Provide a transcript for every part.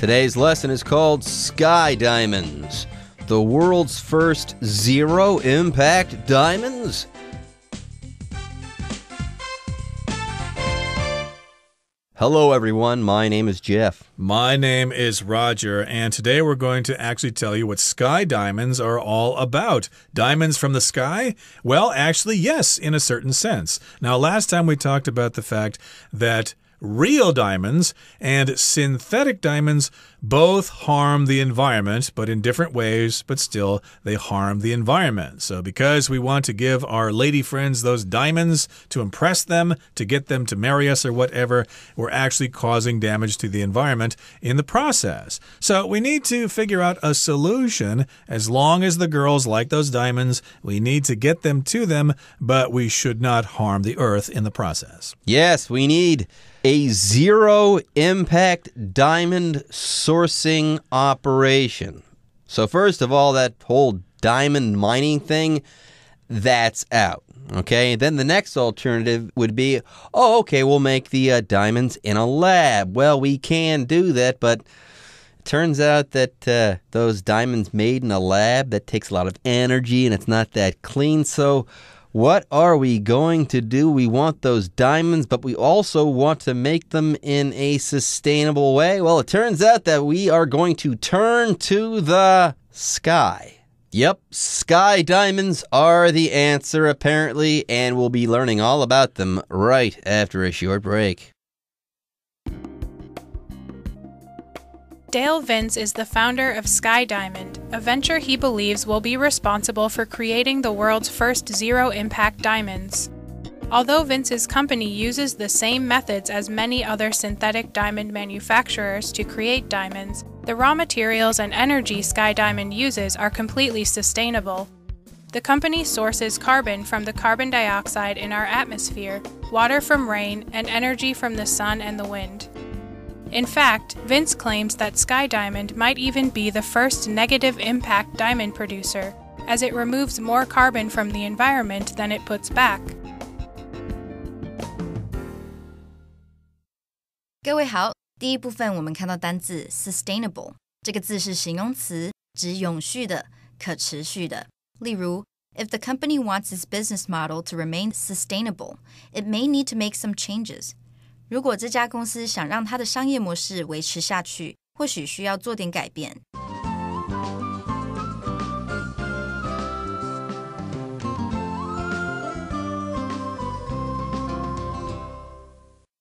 Today's lesson is called Sky Diamonds, the world's first zero-impact diamonds. Hello, everyone. My name is Jeff. My name is Roger, and today we're going to actually tell you what sky diamonds are all about. Diamonds from the sky? Well, actually, yes, in a certain sense. Now, last time we talked about the fact that real diamonds and synthetic diamonds both harm the environment, but in different ways, but still they harm the environment. So because we want to give our lady friends those diamonds to impress them, to get them to marry us or whatever, we're actually causing damage to the environment in the process. So we need to figure out a solution. As long as the girls like those diamonds, we need to get them to them, but we should not harm the earth in the process. Yes, we need a zero-impact diamond sourcing operation. So first of all, that whole diamond mining thing, that's out. Okay, then the next alternative would be, okay, we'll make the diamonds in a lab. Well, we can do that, but it turns out that those diamonds made in a lab, that takes a lot of energy and it's not that clean. So what are we going to do? We want those diamonds, but we also want to make them in a sustainable way. Well, it turns out that we are going to turn to the sky. Yep, sky diamonds are the answer, apparently, and we'll be learning all about them right after a short break. Dale Vince is the founder of Sky Diamond, a venture he believes will be responsible for creating the world's first zero-impact diamonds. Although Vince's company uses the same methods as many other synthetic diamond manufacturers to create diamonds, the raw materials and energy Sky Diamond uses are completely sustainable. The company sources carbon from the carbon dioxide in our atmosphere, water from rain, and energy from the sun and the wind. In fact, Vince claims that Sky Diamond might even be the first negative impact diamond producer, as it removes more carbon from the environment than it puts back. 各位好，第一部分我们看到单字 sustainable， 这个字是形容词，指永续的、可持续的。例如 If the company wants its business model to remain sustainable, it may need to make some changes. 如果这家公司想让它的商业模式维持下去，或许需要做点改变。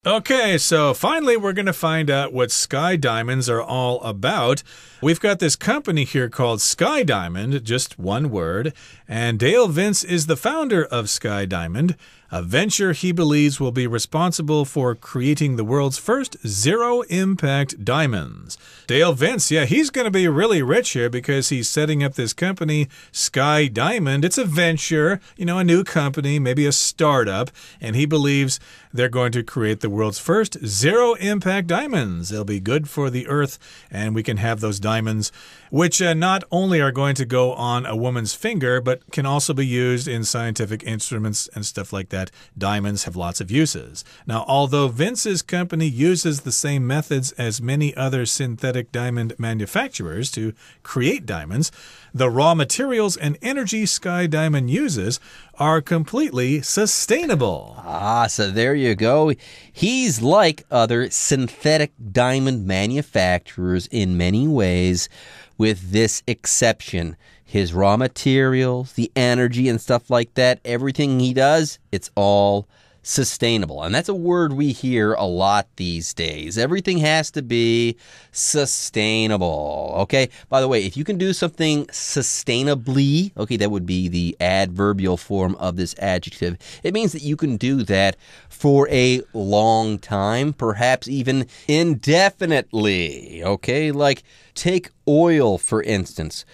Okay, so finally we're going to find out what Sky Diamonds are all about. We've got this company here called Sky Diamond, just one word, and Dale Vince is the founder of Sky Diamond, a venture he believes will be responsible for creating the world's first zero-impact diamonds. Dale Vince, yeah, he's going to be really rich here because he's setting up this company, Sky Diamond. It's a venture, a new company, maybe a startup, and he believes they're going to create the world's first zero-impact diamonds. They'll be good for the earth, and we can have those diamonds, which not only are going to go on a woman's finger, but can also be used in scientific instruments and stuff like that. Diamonds have lots of uses. Now, although Vince's company uses the same methods as many other synthetic diamond manufacturers to create diamonds, the raw materials and energy Sky Diamond uses are completely sustainable. So there you go. He's like other synthetic diamond manufacturers in many ways, with this exception. His raw materials, the energy and stuff like that, everything he does, it's all sustainable. And that's a word we hear a lot these days. Everything has to be sustainable, okay? By the way, if you can do something sustainably, okay, that would be the adverbial form of this adjective. It means that you can do that for a long time, perhaps even indefinitely, okay? Like, take oil, for instance.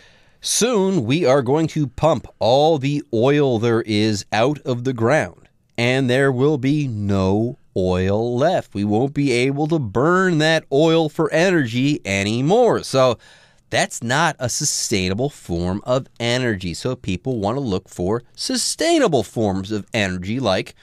Soon, we are going to pump all the oil there is out of the ground, and there will be no oil left. We won't be able to burn that oil for energy anymore. So that's not a sustainable form of energy. So people want to look for sustainable forms of energy like,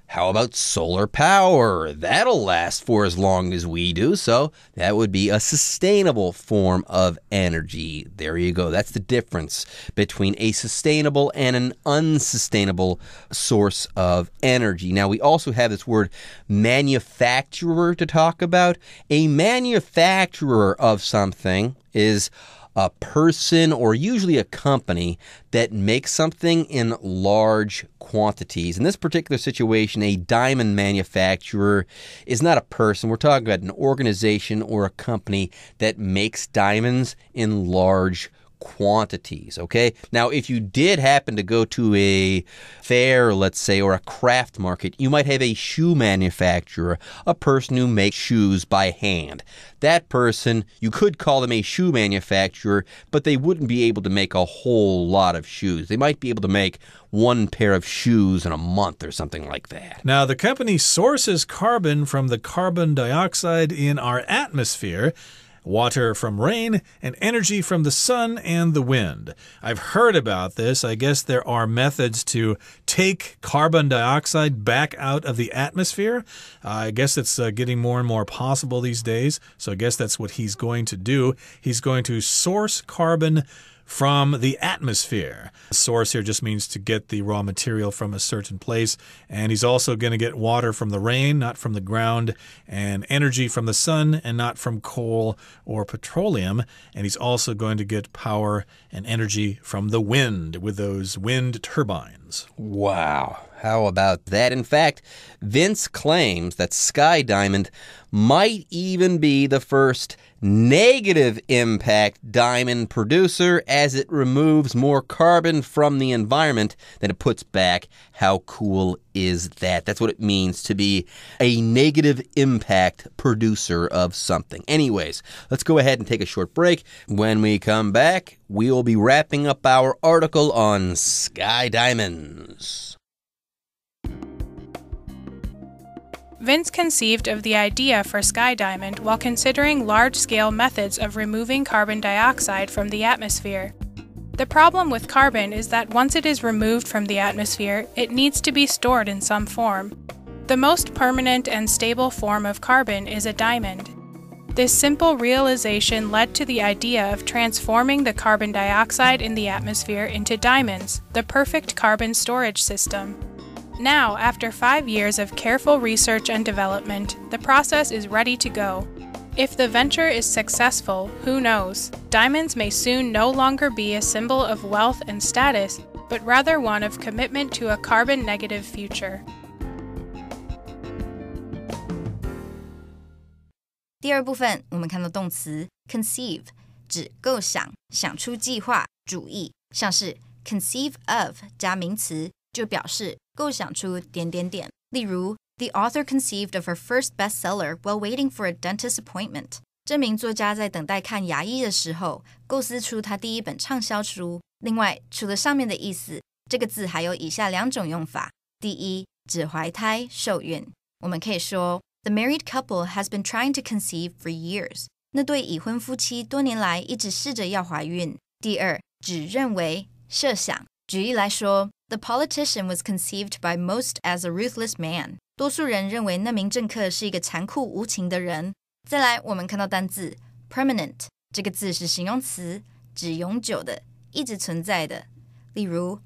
How about solar power? That'll last for as long as we do, so that would be a sustainable form of energy. There you go. That's the difference between a sustainable and an unsustainable source of energy. Now, we also have this word manufacturer to talk about. A manufacturer of something is a person or usually a company that makes something in large quantities. In this particular situation, a diamond manufacturer is not a person. We're talking about an organization or a company that makes diamonds in large quantities, okay? Now, if you did happen to go to a fair, let's say, or a craft market, you might have a shoe manufacturer, a person who makes shoes by hand. That person, you could call them a shoe manufacturer, but they wouldn't be able to make a whole lot of shoes. They might be able to make one pair of shoes in a month or something like that. Now, the company sources carbon from the carbon dioxide in our atmosphere, water from rain, and energy from the sun and the wind. I've heard about this. I guess there are methods to take carbon dioxide back out of the atmosphere. I guess it's getting more and more possible these days. So I guess that's what he's going to do. He's going to source carbon from the atmosphere. Source here just means to get the raw material from a certain place. And he's also going to get water from the rain, not from the ground, and energy from the sun and not from coal or petroleum. And he's also going to get power and energy from the wind with those wind turbines. Wow. How about that? In fact, Vince claims that Sky Diamond might even be the first negative impact diamond producer as it removes more carbon from the environment than it puts back. How cool is that? That's what it means to be a negative impact producer of something. Anyways, let's go ahead and take a short break. When we come back, we'll be wrapping up our article on Sky Diamonds. Vince conceived of the idea for Sky Diamond while considering large-scale methods of removing carbon dioxide from the atmosphere. The problem with carbon is that once it is removed from the atmosphere, it needs to be stored in some form. The most permanent and stable form of carbon is a diamond. This simple realization led to the idea of transforming the carbon dioxide in the atmosphere into diamonds, the perfect carbon storage system. Now, after 5 years of careful research and development, the process is ready to go. If the venture is successful, who knows? Diamonds may soon no longer be a symbol of wealth and status, but rather one of commitment to a carbon-negative future. 第二部分，我们看到动词 conceive 指构想、想出计划、主意，像是 conceive of 加名词就表示构想出点点点。例如 The author conceived of her first bestseller while waiting for a dentist appointment. 这名作家在等待看牙医的时候，构思出他第一本畅销书。另外，除了上面的意思，这个字还有以下两种用法。第一，指怀胎受孕。我们可以说 The married couple has been trying to conceive for years. 那对已婚夫妻多年来一直试着要怀孕。第二，指认为、设想。举例来说 The politician was conceived by most as a ruthless man. 多数人认为那名政客是一个残酷无情的人。再来，我们看到单字 permanent 这个字是形容词，指永久的，一直存在的。例如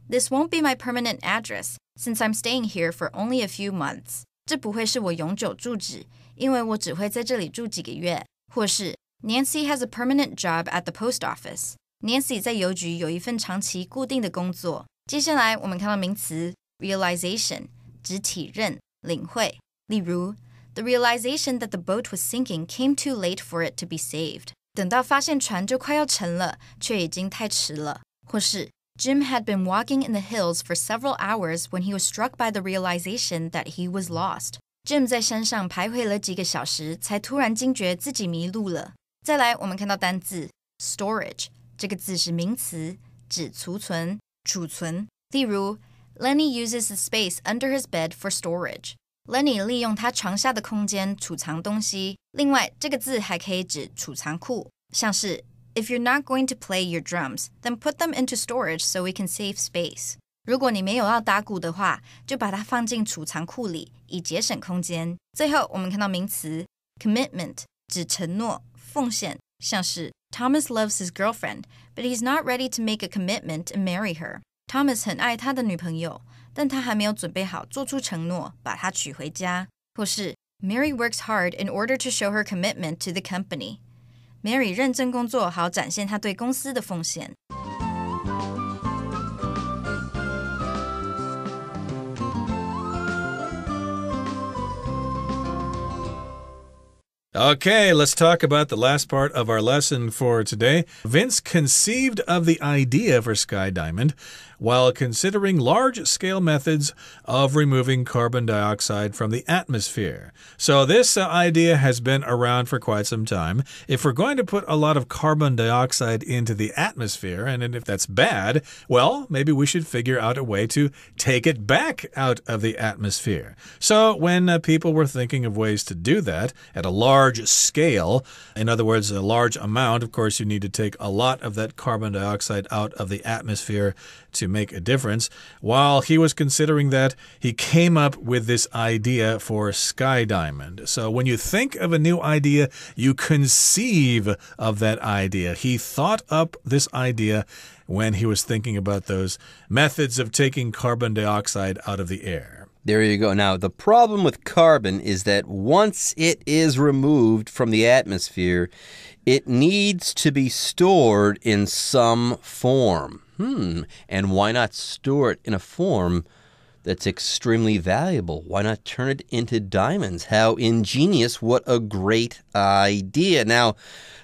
This won't be my permanent address since I'm staying here for only a few months. 这不会是我永久住址，因为我只会在这里住几个月。或是 Nancy has a permanent job at the post office. Nancy 在邮局有一份长期固定的工作。接下来我们看到名词 realization 指体认、领会。例如 The realization that the boat was sinking came too late for it to be saved. 等到发现船就快要沉了，却已经太迟了。或是 Jim had been walking in the hills for several hours when he was struck by the realization that he was lost. Jim 在山上徘徊了几个小时，才突然惊觉自己迷路了。再来，我们看到单字 storage 这个字是名词，指储存、储存。例如 Lenny uses the space under his bed for storage. Lenny 利用他床下的空间储藏东西。另外，这个字还可以指储藏库，像是 If you're not going to play your drums, then put them into storage so we can save space. 如果你没有要打鼓的话，就把它放进储藏库里，以节省空间。最后，我们看到名词 commitment 指承诺、奉献，像是 Thomas loves his girlfriend, but he's not ready to make a commitment and marry her. Thomas 很爱他的女朋友，但他还没有准备好做出承诺，把她娶回家。或是 Mary works hard in order to show her commitment to the company. Mary 认真工作，好展现她对公司的奉献。Okay, let's talk about the last part of our lesson for today. Vince conceived of the idea for Sky Diamond while considering large-scale methods of removing carbon dioxide from the atmosphere. So this idea has been around for quite some time. If we're going to put a lot of carbon dioxide into the atmosphere, and if that's bad, well, maybe we should figure out a way to take it back out of the atmosphere. So when people were thinking of ways to do that at a large scale, in other words, a large amount, of course, you need to take a lot of that carbon dioxide out of the atmosphere to make a difference. While he was considering that, he came up with this idea for Sky Diamond. So when you think of a new idea, you conceive of that idea. He thought up this idea when he was thinking about those methods of taking carbon dioxide out of the air. There you go. Now, the problem with carbon is that once it is removed from the atmosphere, it needs to be stored in some form. And why not store it in a form that's extremely valuable? Why not turn it into diamonds? How ingenious. What a great idea. Now,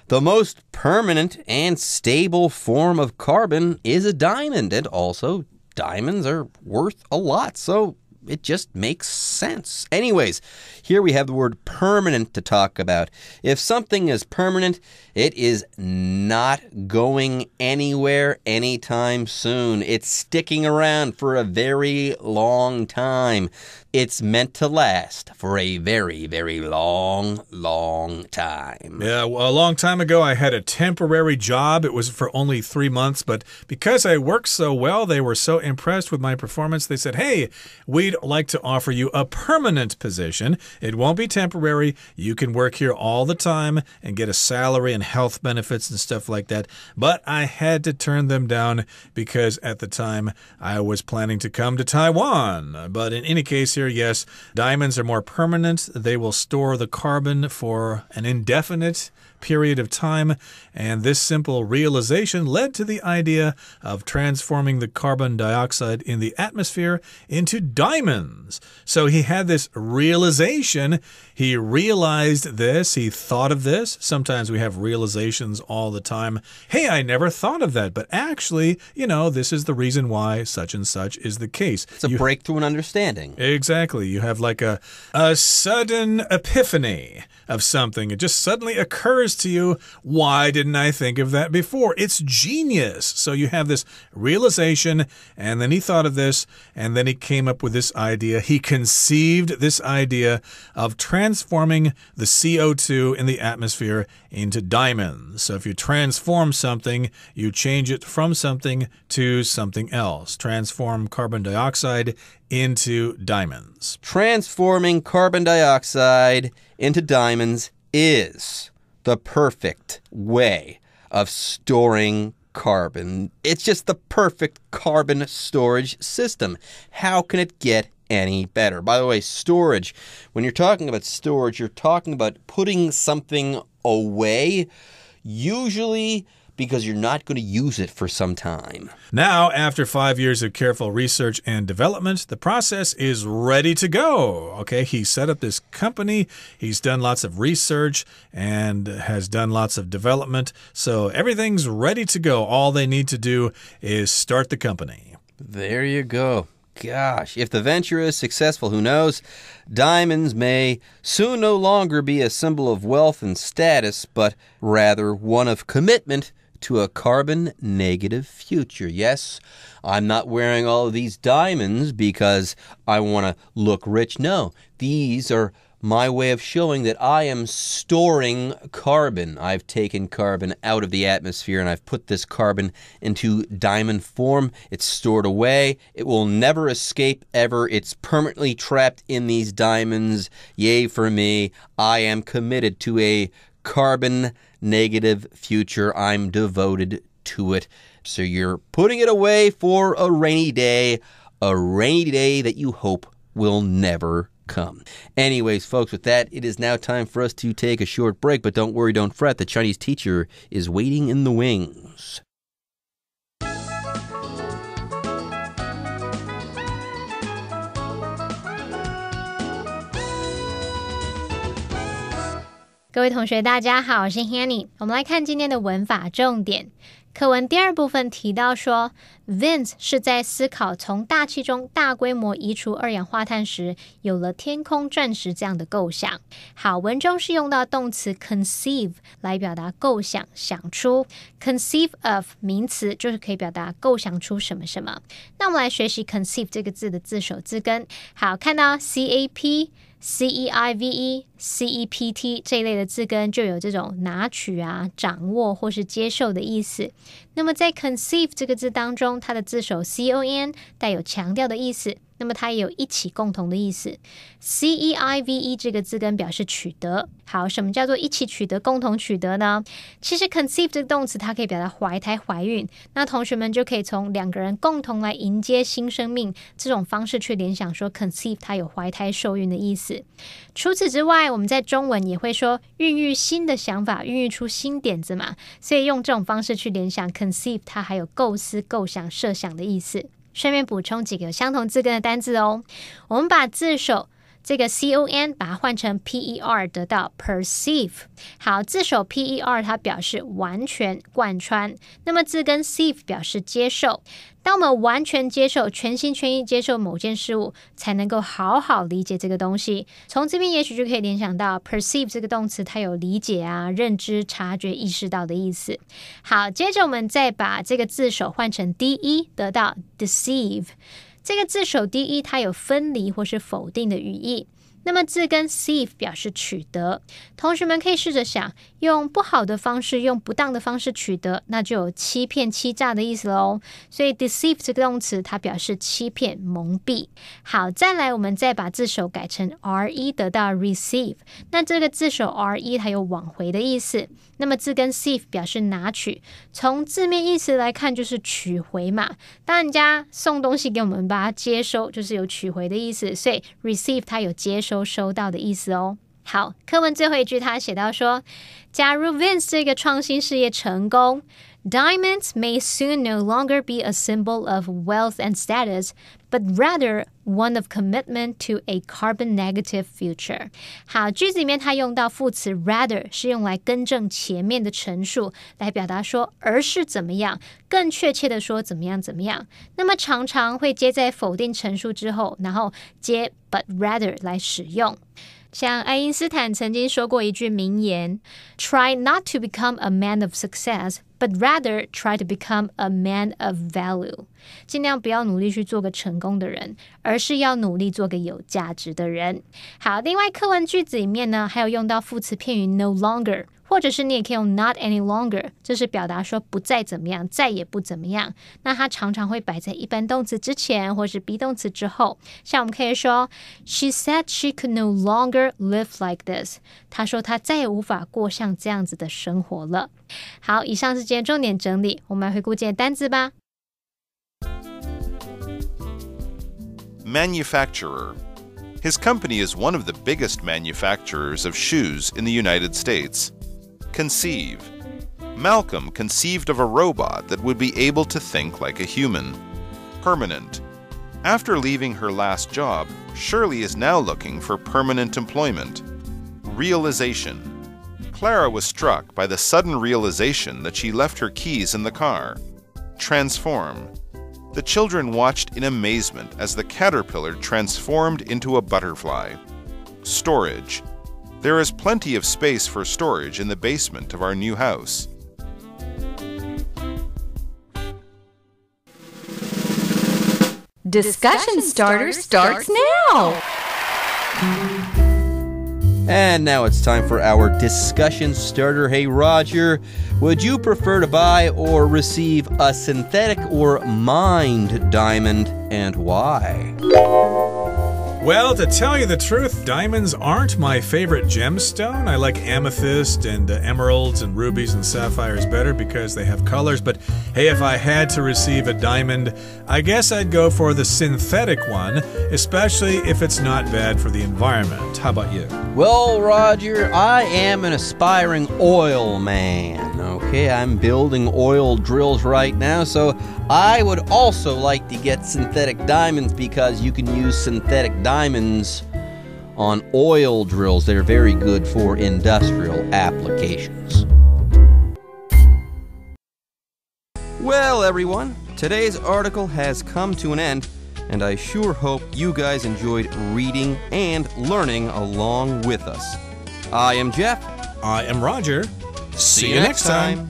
the most permanent and stable form of carbon is a diamond. And also, diamonds are worth a lot. So it just makes sense. Anyways, here we have the word permanent to talk about. If something is permanent, it is not going anywhere anytime soon. It's sticking around for a very long time. It's meant to last for a very, very long time. Yeah, well, a long time ago, I had a temporary job. It was for only 3 months, but because I worked so well, they were so impressed with my performance, they said, hey, we'd like to offer you a permanent position. It won't be temporary. You can work here all the time and get a salary and health benefits and stuff like that. But I had to turn them down because at the time I was planning to come to Taiwan. But in any case here, yes, diamonds are more permanent. They will store the carbon for an indefinite period of time, and this simple realization led to the idea of transforming the carbon dioxide in the atmosphere into diamonds. So he had this realization. He realized this. He thought of this. Sometimes we have realizations all the time. Hey, I never thought of that, but actually, you know, this is the reason why such and such is the case. It's a breakthrough in understanding. Exactly. You have like a sudden epiphany of something. It just suddenly occurs to you, why didn't I think of that before? It's genius. So you have this realization, and then he thought of this, and then he came up with this idea. He conceived this idea of transforming the CO2 in the atmosphere into diamonds. So if you transform something, you change it from something to something else. Transform carbon dioxide into diamonds. Transforming carbon dioxide into diamonds is the perfect way of storing carbon. It's just the perfect carbon storage system. How can it get any better? By the way, storage, when you're talking about storage, you're talking about putting something away, usually because you're not going to use it for some time. Now, after 5 years of careful research and development, the process is ready to go. Okay, he set up this company. He's done lots of research and has done lots of development. So everything's ready to go. All they need to do is start the company. There you go. Gosh, if the venture is successful, who knows? Diamonds may soon no longer be a symbol of wealth and status, but rather one of commitment to a carbon-negative future. Yes, I'm not wearing all of these diamonds because I want to look rich. No, these are my way of showing that I am storing carbon. I've taken carbon out of the atmosphere and I've put this carbon into diamond form. It's stored away. It will never escape ever. It's permanently trapped in these diamonds. Yay for me. I am committed to a carbon negative future. I'm devoted to it. So you're putting it away for a rainy day that you hope will never come. Anyways, folks, with that, it is now time for us to take a short break, but don't worry, don't fret. The Chinese teacher is waiting in the wings. Hello, 各位同学大家好，我是 Hanny。 我们来看今天的文法重点。课文第二部分提到说 Vince 是在思考从大气中大规模移除二氧化碳时有了天空钻石这样的构想。好，文中是用到动词 conceive 来表达构想想出， conceive of 名词就是可以表达构想出什么什么。那我们来学习 conceive 这个字的字首字根。好，看到 CAP CEIVE CEPT 这一类的字根就有这种拿取啊、掌握或是接受的意思。那么在 conceive 这个字当中，它的字首 CON 带有强调的意思，那么它也有一起共同的意思。 CEIVE 这个字根表示取得。好，什么叫做一起取得、共同取得呢？其实 conceive 这个动词它可以表达怀胎怀孕，那同学们就可以从两个人共同来迎接新生命这种方式去联想说 conceive 它有怀胎受孕的意思。除此之外，我们在中文也会说孕育新的想法，孕育出新点子嘛，所以用这种方式去联想 conceive 它还有构思、构想、设想的意思。顺便补充几个有相同字根的单字哦。我们把字首这个 CON 把它换成 PER 得到 perceive。 好，字首 PER 它表示完全贯穿，那么字根 ceive 表示接受。当我们完全接受、全心全意接受某件事物，才能够好好理解这个东西。从这边也许就可以联想到 perceive 这个动词它有理解啊、认知、察觉、意识到的意思。好，接着我们再把这个字首换成 DE 得到 deceive。这个字首 DE 它有分离或是否定的语义，那么字根 ceive 表示取得。同学们可以试着想，用不好的方式、用不当的方式取得，那就有欺骗、欺诈的意思咯。所以 deceive 这个动词它表示欺骗、蒙蔽。好，再来我们再把字首改成 RE 得到 receive。那这个字首 RE 它有往回的意思，那么字根 ceive 表示拿取，从字面意思来看就是取回嘛。当人家送东西给我们，把它接收，就是有取回的意思，所以 receive 它有接收、收到的意思哦。好，课文最后一句他写到说，假如 Vince 这个创新事业成功， Diamonds may soon no longer be a symbol of wealth and status, but rather one of commitment to a carbon negative future. 好，句子里面他用到副词 rather 是用来更正前面的陈述，来表达说而是怎么样，更确切的说怎么样怎么样。那么常常会接在否定陈述之后，然后接 but rather 来使用。像爱因斯坦曾经说过一句名言 Try not to become a man of success, but rather try to become a man of value. 尽量不要努力去做个成功的人，而是要努力做个有价值的人。好，另外课文句子里面呢，还有用到副词片语 no longer， 或者是你也可以用 not any longer， 这是表达说不再怎么样，再也不怎么样。那它常常会摆在一般动词之前，或是 be 动词之后。像我们可以说 She said she could no longer live like this. 她说她再也无法过像这样子的生活了。好，以上是今天重点整理，我们来回顾今天单字吧。Manufacturer. His company is one of the biggest manufacturers of shoes in the United States. Conceive. Malcolm conceived of a robot that would be able to think like a human. Permanent. After leaving her last job, Shirley is now looking for permanent employment. Realization. Clara was struck by the sudden realization that she left her keys in the car. Transform. The children watched in amazement as the caterpillar transformed into a butterfly. Storage. There is plenty of space for storage in the basement of our new house. Discussion Starter starts now! And now it's time for our discussion starter. Hey, Roger, would you prefer to buy or receive a synthetic or mined diamond, and why? Well, to tell you the truth, diamonds aren't my favorite gemstone. I like amethyst and emeralds and rubies and sapphires better because they have colors. But hey, if I had to receive a diamond, I guess I'd go for the synthetic one, especially if it's not bad for the environment. How about you? Well, Roger, I am an aspiring oil man. Okay, I'm building oil drills right now, so I would also like to get synthetic diamonds because you can use synthetic diamonds on oil drills that are very good for industrial applications. Well, everyone, today's article has come to an end, and I sure hope you guys enjoyed reading and learning along with us. I am Jeff. I am Roger. See you next time.